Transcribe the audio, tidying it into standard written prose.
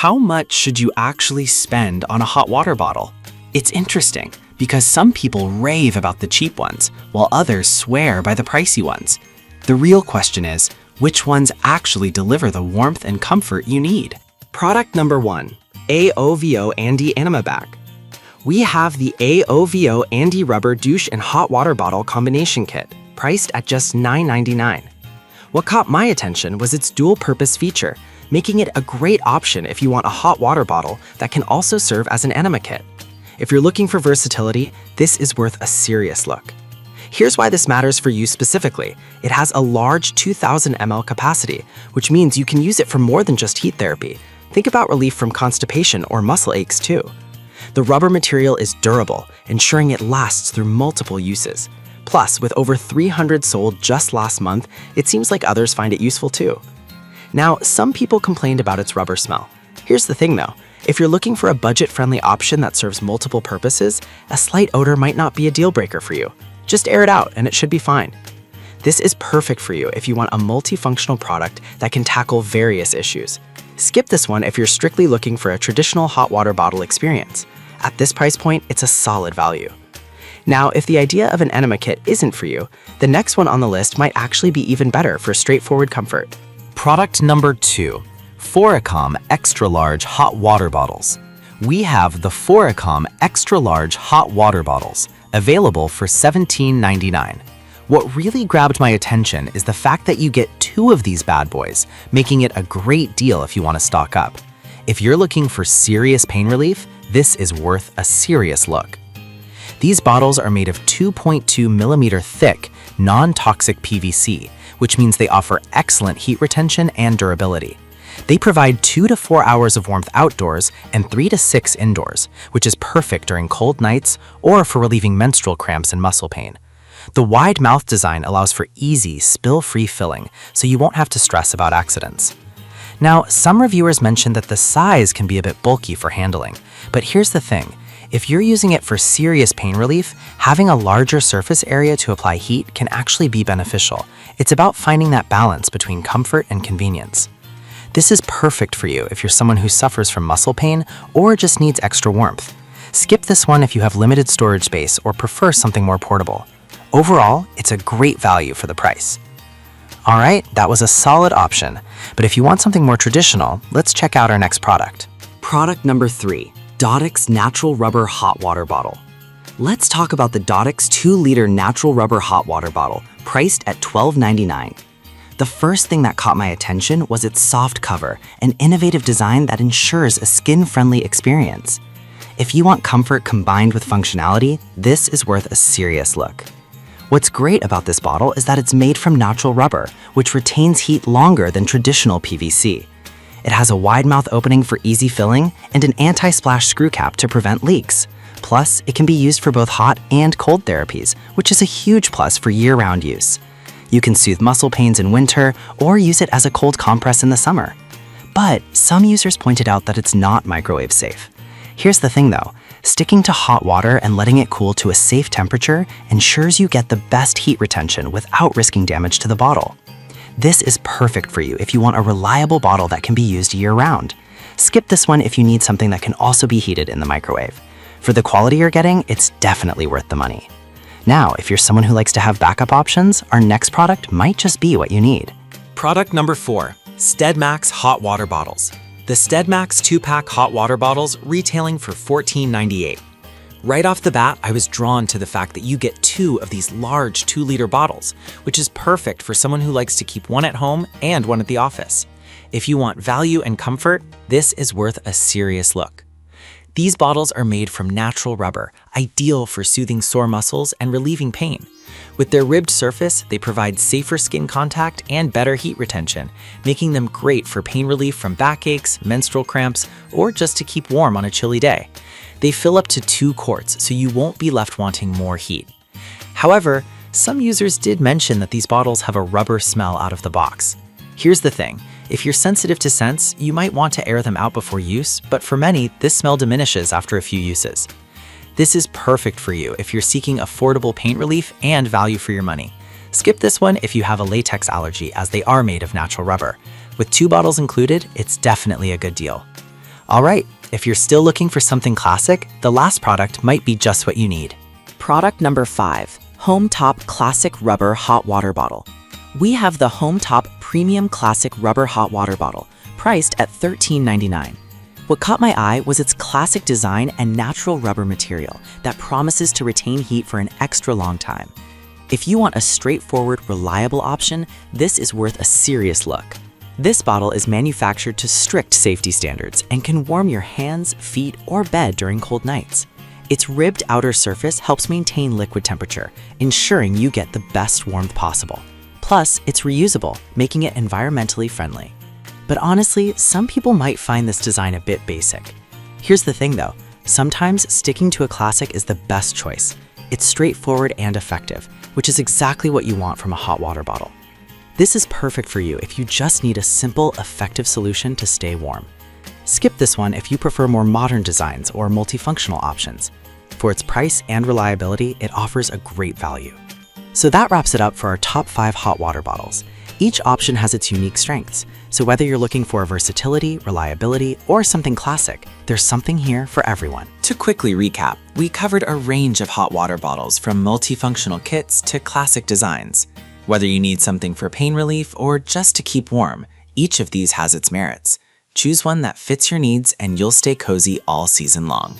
How much should you actually spend on a hot water bottle? It's interesting because some people rave about the cheap ones, while others swear by the pricey ones. The real question is, which ones actually deliver the warmth and comfort you need? Product number 1, AOVO Andy Anima Bag. We have the AOVO Andy Rubber Douche and Hot Water Bottle Combination Kit, priced at just $9.99. What caught my attention was its dual-purpose feature, making it a great option if you want a hot water bottle that can also serve as an enema kit. If you're looking for versatility, this is worth a serious look. Here's why this matters for you specifically. It has a large 2,000 ml capacity, which means you can use it for more than just heat therapy. Think about relief from constipation or muscle aches too. The rubber material is durable, ensuring it lasts through multiple uses. Plus, with over 300 sold just last month, it seems like others find it useful too. Now, some people complained about its rubber smell. Here's the thing though, if you're looking for a budget-friendly option that serves multiple purposes, a slight odor might not be a deal breaker for you. Just air it out and it should be fine. This is perfect for you if you want a multifunctional product that can tackle various issues. Skip this one if you're strictly looking for a traditional hot water bottle experience. At this price point, it's a solid value. Now, if the idea of an enema kit isn't for you, the next one on the list might actually be even better for straightforward comfort. Product number 2, Foricom Extra Large Hot Water Bottles. We have the Foricom Extra Large Hot Water Bottles, available for $17.99. What really grabbed my attention is the fact that you get 2 of these bad boys, making it a great deal if you want to stock up. If you're looking for serious pain relief, this is worth a serious look. These bottles are made of 2.2 millimeter thick, non-toxic PVC, which means they offer excellent heat retention and durability. They provide 2 to 4 hours of warmth outdoors and 3 to 6 indoors, which is perfect during cold nights or for relieving menstrual cramps and muscle pain. The wide mouth design allows for easy, spill-free filling, so you won't have to stress about accidents. Now, some reviewers mentioned that the size can be a bit bulky for handling, but here's the thing. If you're using it for serious pain relief, having a larger surface area to apply heat can actually be beneficial. It's about finding that balance between comfort and convenience. This is perfect for you if you're someone who suffers from muscle pain or just needs extra warmth. Skip this one if you have limited storage space or prefer something more portable. Overall, it's a great value for the price. All right, that was a solid option, but if you want something more traditional, let's check out our next product. Product number 3, Dottix Natural Rubber Hot Water Bottle. Let's talk about the Dottix 2-liter natural rubber hot water bottle, priced at $12.99. The first thing that caught my attention was its soft cover, an innovative design that ensures a skin-friendly experience. If you want comfort combined with functionality, this is worth a serious look. What's great about this bottle is that it's made from natural rubber, which retains heat longer than traditional PVC. It has a wide mouth opening for easy filling and an anti-splash screw cap to prevent leaks. Plus, it can be used for both hot and cold therapies, which is a huge plus for year-round use. You can soothe muscle pains in winter or use it as a cold compress in the summer. But some users pointed out that it's not microwave safe. Here's the thing though, sticking to hot water and letting it cool to a safe temperature ensures you get the best heat retention without risking damage to the bottle. This is perfect for you if you want a reliable bottle that can be used year-round. Skip this one if you need something that can also be heated in the microwave. For the quality you're getting, it's definitely worth the money. Now, if you're someone who likes to have backup options, our next product might just be what you need. Product number 4, SteadMax Hot Water Bottles. The SteadMax 2-pack hot water bottles retailing for $14.98. Right off the bat, I was drawn to the fact that you get 2 of these large 2-liter bottles, which is perfect for someone who likes to keep one at home and one at the office. If you want value and comfort, this is worth a serious look. These bottles are made from natural rubber, ideal for soothing sore muscles and relieving pain. With their ribbed surface, they provide safer skin contact and better heat retention, making them great for pain relief from backaches, menstrual cramps, or just to keep warm on a chilly day. They fill up to 2 quarts, so you won't be left wanting more heat. However, some users did mention that these bottles have a rubber smell out of the box. Here's the thing. If you're sensitive to scents, you might want to air them out before use, but for many, this smell diminishes after a few uses. This is perfect for you if you're seeking affordable pain relief and value for your money. Skip this one if you have a latex allergy, as they are made of natural rubber. With 2 bottles included, it's definitely a good deal. All right, if you're still looking for something classic, the last product might be just what you need. Product number 5, Home Top Classic Rubber Hot Water Bottle. We have the Home Top Premium Classic Rubber Hot Water Bottle, priced at $13.99. What caught my eye was its classic design and natural rubber material that promises to retain heat for an extra long time. If you want a straightforward, reliable option, this is worth a serious look. This bottle is manufactured to strict safety standards and can warm your hands, feet, or bed during cold nights. Its ribbed outer surface helps maintain liquid temperature, ensuring you get the best warmth possible. Plus, it's reusable, making it environmentally friendly. But honestly, some people might find this design a bit basic. Here's the thing though, sometimes sticking to a classic is the best choice. It's straightforward and effective, which is exactly what you want from a hot water bottle. This is perfect for you if you just need a simple, effective solution to stay warm. Skip this one if you prefer more modern designs or multifunctional options. For its price and reliability, it offers a great value. So that wraps it up for our top 5 hot water bottles. Each option has its unique strengths, so whether you're looking for versatility, reliability, or something classic, there's something here for everyone. To quickly recap, we covered a range of hot water bottles from multifunctional kits to classic designs. Whether you need something for pain relief or just to keep warm, each of these has its merits. Choose one that fits your needs and you'll stay cozy all season long.